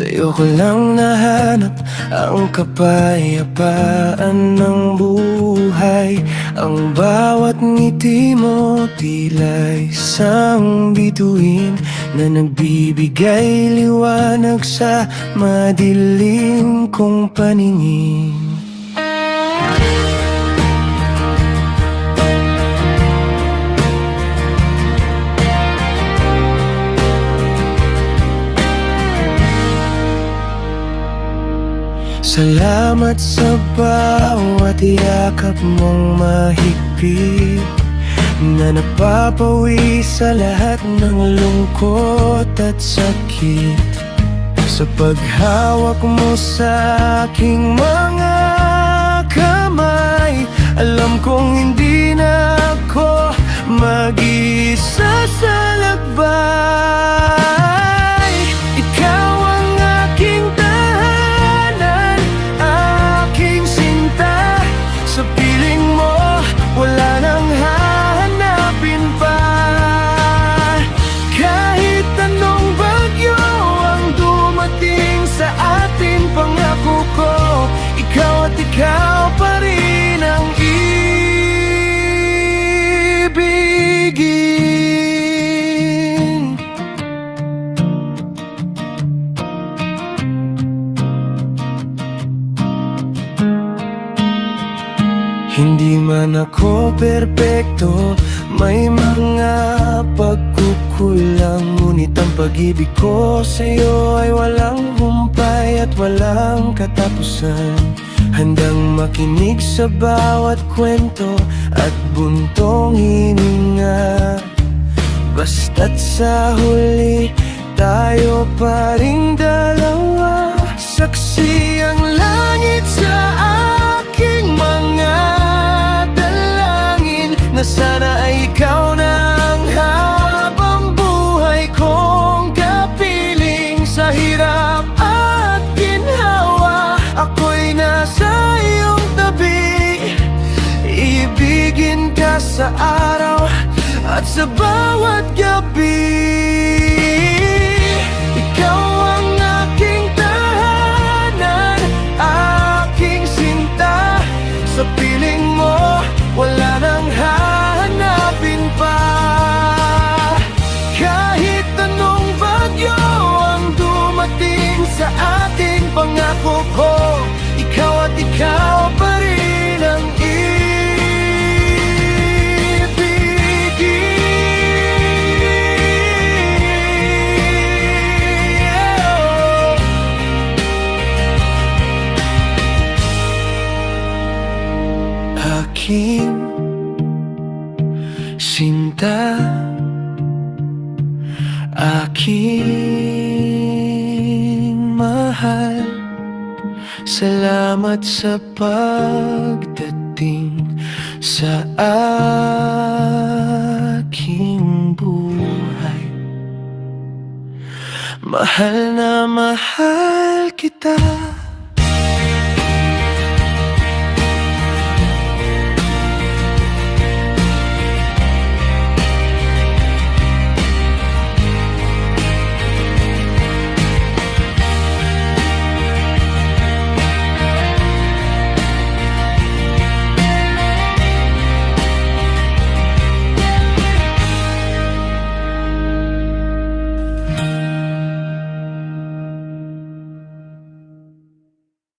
Sa'yo ko lang nahanap ang kapayapaan ng buhay. Ang bawat ngiti mo tila isang bituin na nagbibigay liwanag sa madilim kong paningin. Salamat sa bawat yakap mong mahigpit na napapawi sa lahat ng lungkot at sakit. Sa paghawak mo sa aking mga kamay, alam kong hindi na ako mag-isa sa lakbay. Ikaw ang aking tahanan, aking sinta. Sa piling mo, wala nang hahanapin pa. Kahit anong bagyo ang dumating sa ating pangako ko, ikaw at ikaw pa rin ang ibigin. Hindi man ako perpekto, may mga pagkukulang, ngunit ang pag-ibig ko sa'yo ay walang humpay at walang katapusan. Handang makinig sa bawat kwento at buntong hininga, basta't sa huli tayo pa ring dalawa. Saksi ang langit sa aking mga dalangin, na sana ay ikaw na ang habang buhay kong kapiling. Sa hirap at ginhawa, ako'y nasa iyong tabi. Ibigin ka sa araw at sa bawat gabi. Ikaw ang aking tahanan, aking sinta. Sa piling mo, wala nang hahanapin pa. Kahit anong bagyo ang dumating sa ating pangako ko, ikaw at ikaw pa rin ang aking sinta, aking mahal. Salamat sa pagdating sa aking buhay. Mahal na mahal kita.